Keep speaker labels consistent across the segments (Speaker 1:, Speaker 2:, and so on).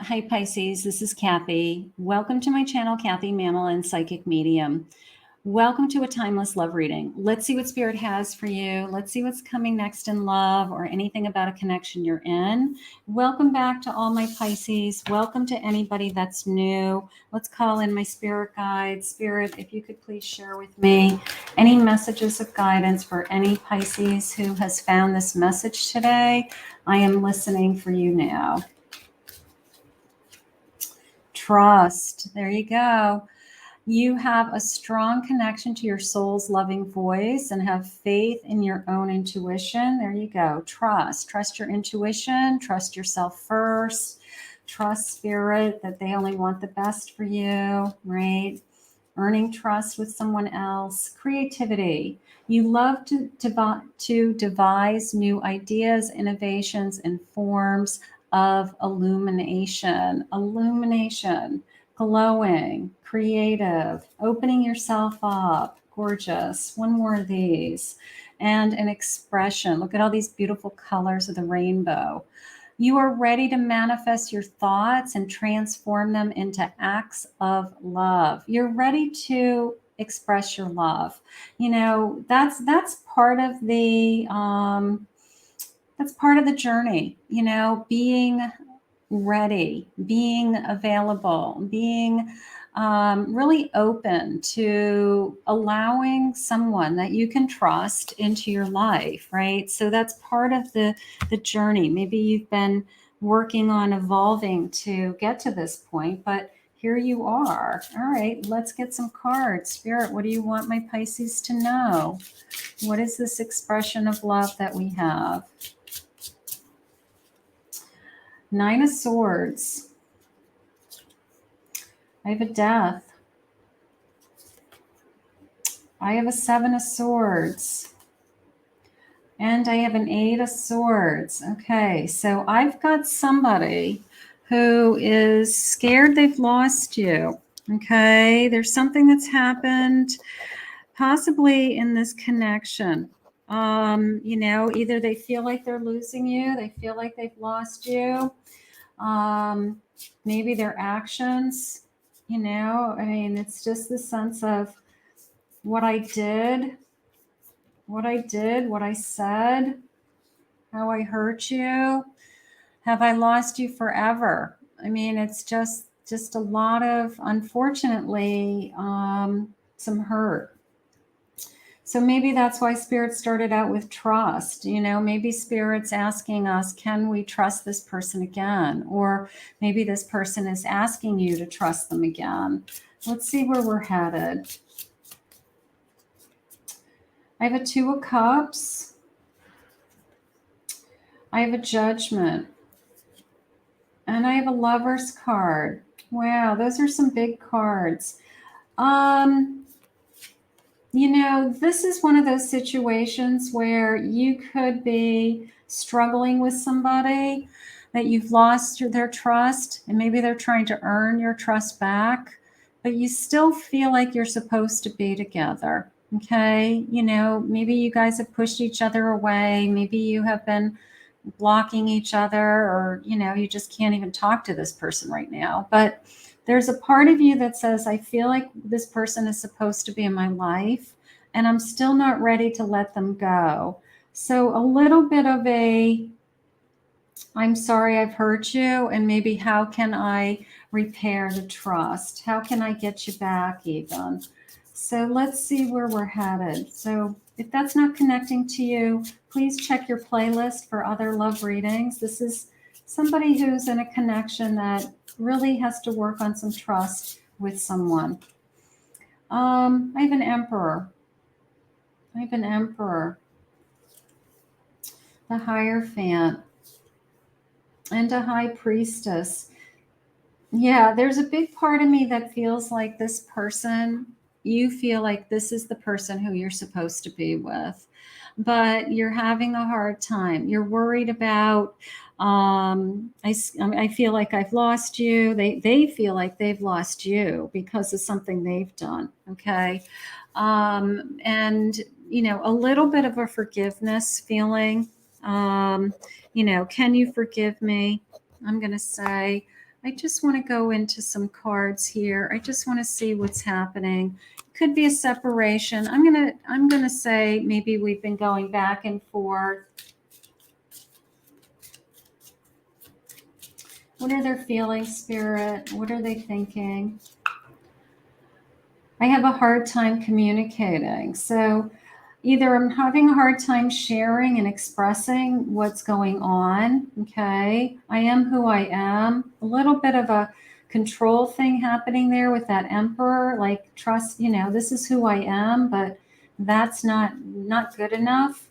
Speaker 1: Hi Pisces, this is Kathy. Welcome to my channel, Kathy Mamolen, Psychic Medium. Welcome to a timeless love reading. Let's see what Spirit has for you. Let's see what's coming next in love or anything about a connection you're in. Welcome back to all my Pisces. Welcome to anybody that's new. Let's call in my spirit guide. Spirit, if you could please share with me any messages of guidance for any Pisces who has found this message today. I am listening for you now. Trust. There you go. You have a strong connection to your soul's loving voice and have faith in your own intuition. There you go. Trust. Trust your intuition. Trust yourself first. Trust Spirit that they only want the best for you, right? Earning trust with someone else. Creativity. You love to devise new ideas, innovations, and forms of illumination. Illumination. Glowing, creative, opening yourself up, gorgeous. One more of these. And an expression. Look at all these beautiful colors of the rainbow. You are ready to manifest your thoughts and transform them into acts of love. You're ready to express your love. You know, that's part of the journey, you know, being ready, being available, being really open to allowing someone that you can trust into your life, right? So that's part of the journey. Maybe you've been working on evolving to get to this point, but here you are. All right, let's get some cards. Spirit, what do you want my Pisces to know? What is this expression of love that we have? Nine of Swords. I have a Death. I have a Seven of Swords. And I have an Eight of Swords. Okay, so I've got somebody who is scared they've lost you. Okay, there's something that's happened possibly in this connection. You know, either they feel like they're losing you, they feel like they've lost you. Maybe their actions, you know, I mean, it's just the sense of what I did, what I said, how I hurt you. Have I lost you forever? I mean, it's just a lot of, unfortunately, some hurt. So maybe that's why Spirit started out with trust. You know, maybe Spirit's asking us, can we trust this person again? Or maybe this person is asking you to trust them again. Let's see where we're headed. I have a Two of Cups. I have a Judgment. And I have a Lover's card. Wow, those are some big cards. You know, this is one of those situations where you could be struggling with somebody that you've lost their trust, and maybe they're trying to earn your trust back, but you still feel like you're supposed to be together. Okay. You know, maybe you guys have pushed each other away. Maybe you have been blocking each other, or, you know, you just can't even talk to this person right now. But there's a part of you that says, I feel like this person is supposed to be in my life, and I'm still not ready to let them go. So a little bit of a, I'm sorry I've hurt you, and maybe how can I repair the trust? How can I get you back even? So let's see where we're headed. So if that's not connecting to you, please check your playlist for other love readings. This is somebody who's in a connection that really has to work on some trust with someone. I have an Emperor. The Hierophant, and a High Priestess. Yeah, there's a big part of me that feels like this person, you feel like this is the person who you're supposed to be with, but you're having a hard time. You're worried about, I feel like I've lost you. They feel like they've lost you because of something they've done. Okay. And, you know, a little bit of a forgiveness feeling. You know, can you forgive me? I'm going to say, I just want to go into some cards here. I just want to see what's happening. Could be a separation. I'm gonna say maybe we've been going back and forth. What are their feelings, Spirit? What are they thinking? I have a hard time communicating. So either I'm having a hard time sharing and expressing what's going on. Okay. I am who I am. A little bit of a control thing happening there with that emperor, like trust, this is who I am, but that's not good enough.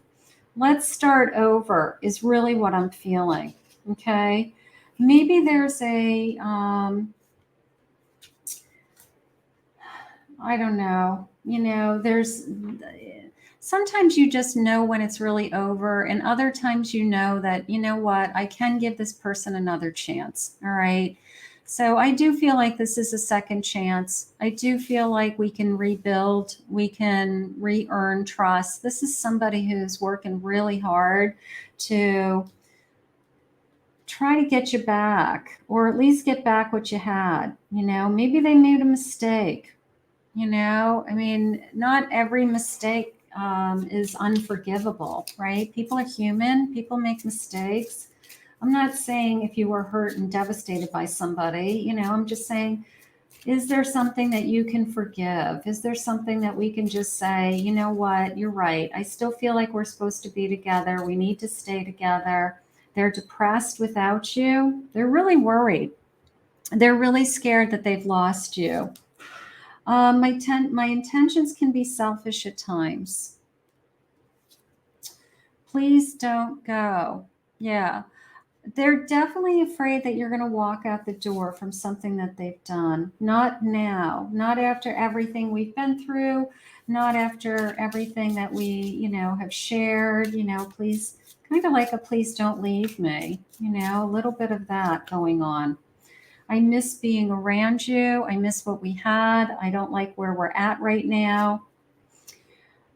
Speaker 1: Let's start over is really what I'm feeling. Okay. Maybe there's I don't know. There's sometimes you just know when it's really over, and other times you know that, what, I can give this person another chance. All right. So I do feel like this is a second chance. I do feel like we can rebuild, we can re-earn trust. This is somebody who's working really hard to try to get you back, or at least get back what you had. Maybe they made a mistake. Not every mistake is unforgivable, right? People are human. People make mistakes. I'm not saying if you were hurt and devastated by somebody, I'm just saying, is there something that you can forgive? Is there something that we can just say, you know what, you're right. I still feel like we're supposed to be together. We need to stay together. They're depressed without you. They're really worried. They're really scared that they've lost you. My intentions can be selfish at times. Please don't go. Yeah. They're definitely afraid that you're going to walk out the door from something that they've done. Not now. Not after everything we've been through. Not after everything that we, have shared. Please, kind of like a please don't leave me. A little bit of that going on. I miss being around you. I miss what we had. I don't like where we're at right now.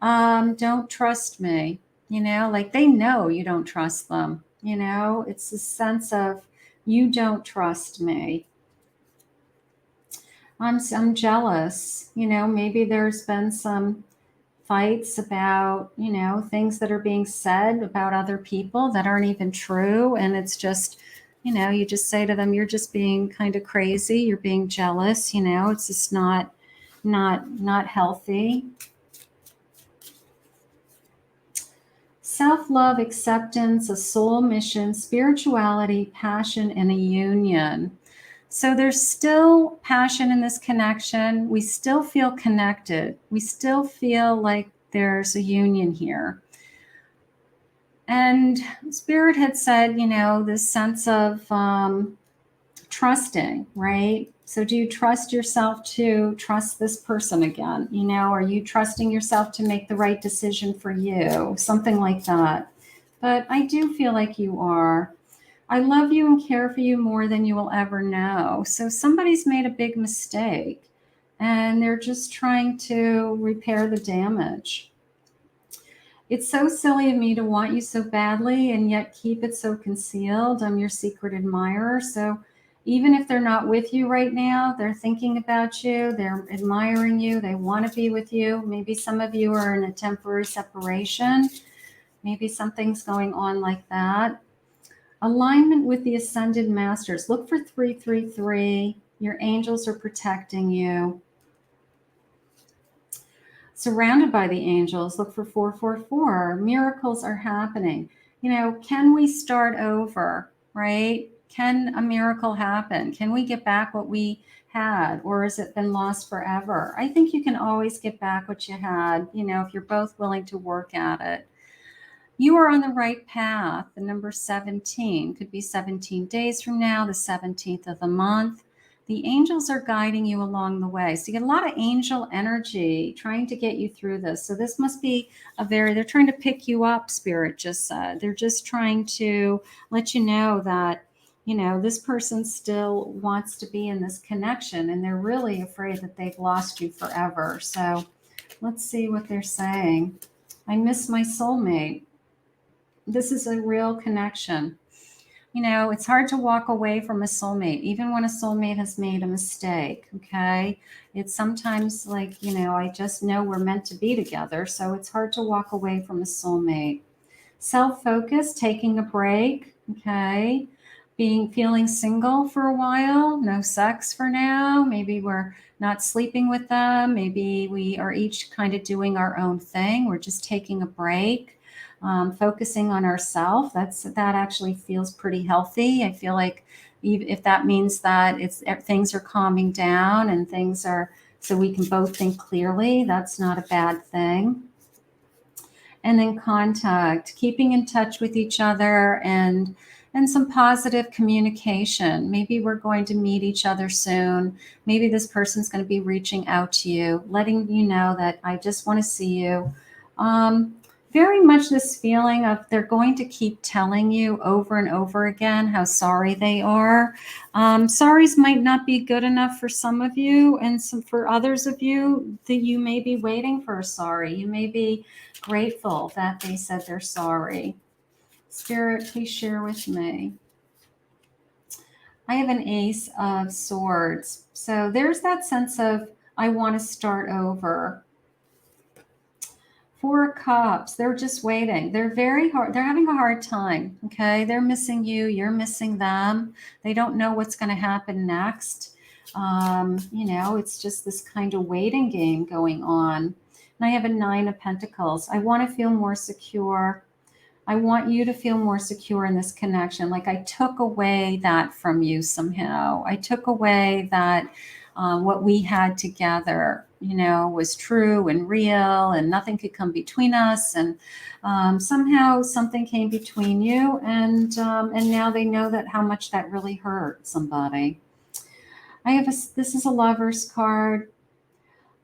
Speaker 1: Don't trust me. Like they know you don't trust them. It's a sense of you don't trust me. I'm jealous. Maybe there's been some fights about, things that are being said about other people that aren't even true. And it's just, you just say to them, you're just being kind of crazy. You're being jealous. It's just not healthy. Self-love, acceptance, a soul mission, spirituality, passion, and a union. So there's still passion in this connection. We still feel connected. We still feel like there's a union here. And Spirit had said, this sense of trusting, right? So do you trust yourself to trust this person again? Are you trusting yourself to make the right decision for you? Something like that. But I do feel like you are. I love you and care for you more than you will ever know. So somebody's made a big mistake and they're just trying to repair the damage. It's so silly of me to want you so badly and yet keep it so concealed. I'm your secret admirer. So even if they're not with you right now, they're thinking about you, they're admiring you, they want to be with you. Maybe some of you are in a temporary separation. Maybe something's going on like that. Alignment with the Ascended Masters. Look for 333. Your angels are protecting you. Surrounded by the angels, look for 444. Miracles are happening. Can we start over, right? Can a miracle happen? Can we get back what we had, or has it been lost forever? I think you can always get back what you had, if you're both willing to work at it. You are on the right path. The number 17 could be 17 days from now, the 17th of the month. The angels are guiding you along the way. So you get a lot of angel energy trying to get you through this. So this must be they're trying to pick you up, Spirit just said. They're just trying to let you know that, this person still wants to be in this connection and they're really afraid that they've lost you forever. So let's see what they're saying. I miss my soulmate. This is a real connection. It's hard to walk away from a soulmate, even when a soulmate has made a mistake. Okay. It's sometimes like, I just know we're meant to be together. So it's hard to walk away from a soulmate. Self-focus, taking a break. Okay. Feeling single for a while, no sex for now. Maybe we're not sleeping with them. Maybe we are each kind of doing our own thing. We're just taking a break. Focusing on ourselves, that actually feels pretty healthy. I feel like if that means that things are calming down and things are so we can both think clearly, that's not a bad thing. And then contact, keeping in touch with each other and some positive communication. Maybe we're going to meet each other soon. Maybe this person's going to be reaching out to you, letting you know that I just want to see you. Very much this feeling of they're going to keep telling you over and over again how sorry they are. Sorries might not be good enough for some of you, and for others of you that you may be waiting for a sorry. You may be grateful that they said they're sorry. Spirit, please share with me. I have an Ace of Swords. So there's that sense of, I want to start over. Four of Cups, they're just waiting. They're very hard. They're having a hard time. Okay. They're missing you. You're missing them. They don't know what's going to happen next. It's just this kind of waiting game going on. And I have a Nine of Pentacles. I want to feel more secure. I want you to feel more secure in this connection. Like I took away that from you somehow. I took away that what we had together, was true and real and nothing could come between us. And somehow something came between you. And now they know that how much that really hurt somebody. This is a Lover's card.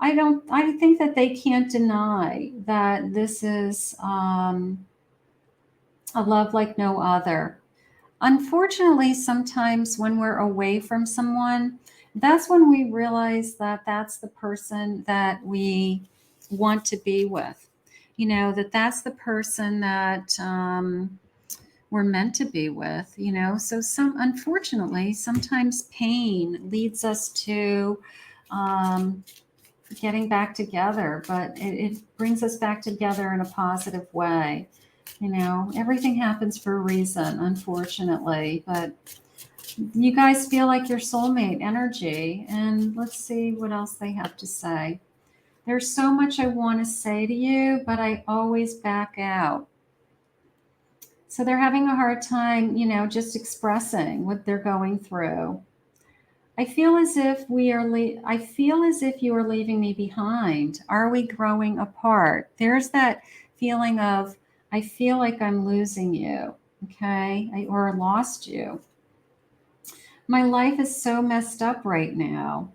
Speaker 1: I think that they can't deny that this is a love like no other. Unfortunately, sometimes when we're away from someone, that's when we realize that that's the person that we want to be with. That's the person that we're meant to be with. So unfortunately, sometimes pain leads us to getting back together, but it brings us back together in a positive way. Everything happens for a reason, unfortunately, but you guys feel like your soulmate energy. And let's see what else they have to say. There's so much I want to say to you, but I always back out. So they're having a hard time, just expressing what they're going through. I feel as if I feel as if you are leaving me behind. Are we growing apart? There's that feeling of, I feel like I'm losing you, okay? Or lost you. My life is so messed up right now.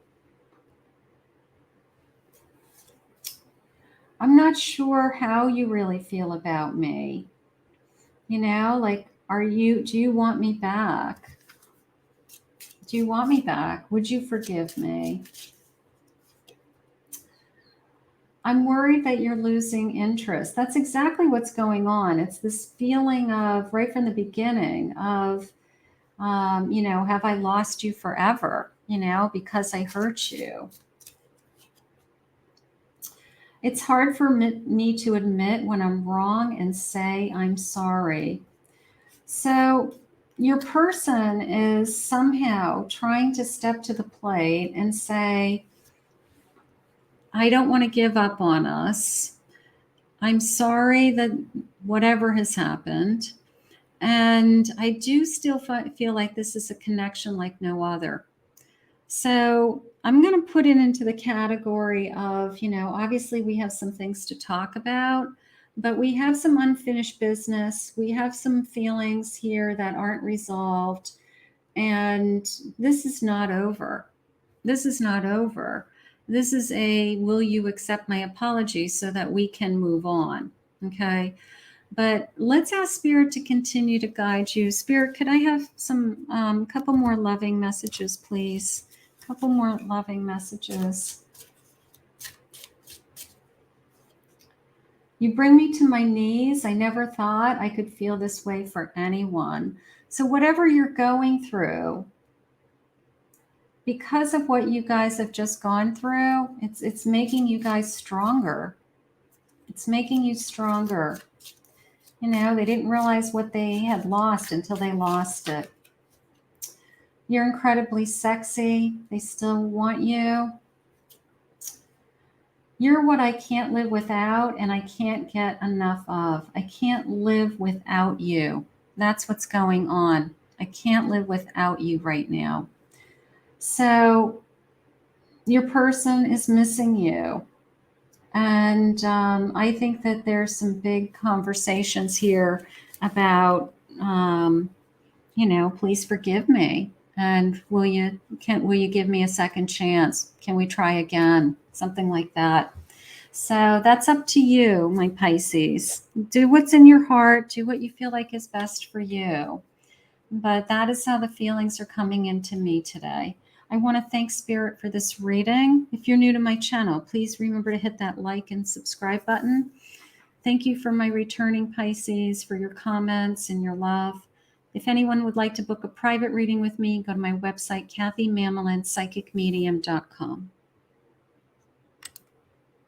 Speaker 1: I'm not sure how you really feel about me. Like, do you want me back? Do you want me back? Would you forgive me? I'm worried that you're losing interest. That's exactly what's going on. It's this feeling of, right from the beginning, of, have I lost you forever, because I hurt you? It's hard for me to admit when I'm wrong and say I'm sorry. So your person is somehow trying to step to the plate and say, I don't want to give up on us. I'm sorry that whatever has happened. And I do still feel like this is a connection like no other. So I'm going to put it into the category of, obviously we have some things to talk about, but we have some unfinished business. We have some feelings here that aren't resolved. And this is not over. This is not over. This is will you accept my apology so that we can move on? Okay. But let's ask Spirit to continue to guide you. Spirit, could I have some couple more loving messages, please? Couple more loving messages. You bring me to my knees. I never thought I could feel this way for anyone. So whatever you're going through, because of what you guys have just gone through, it's making you guys stronger. It's making you stronger. You know, they didn't realize what they had lost until they lost it. You're incredibly sexy. They still want you. You're what I can't live without and I can't get enough of. I can't live without you. That's what's going on. I can't live without you right now. So your person is missing you. And I think that there's some big conversations here about, you know, please forgive me. And will you give me a second chance? Can we try again? Something like that. So that's up to you, my Pisces. Do what's in your heart. Do what you feel like is best for you. But that is how the feelings are coming into me today. I want to thank Spirit for this reading. If you're new to my channel, please remember to hit that like and subscribe button. Thank you for my returning Pisces, for your comments and your love. If anyone would like to book a private reading with me, go to my website, KathyMamolen, psychicmedium.com.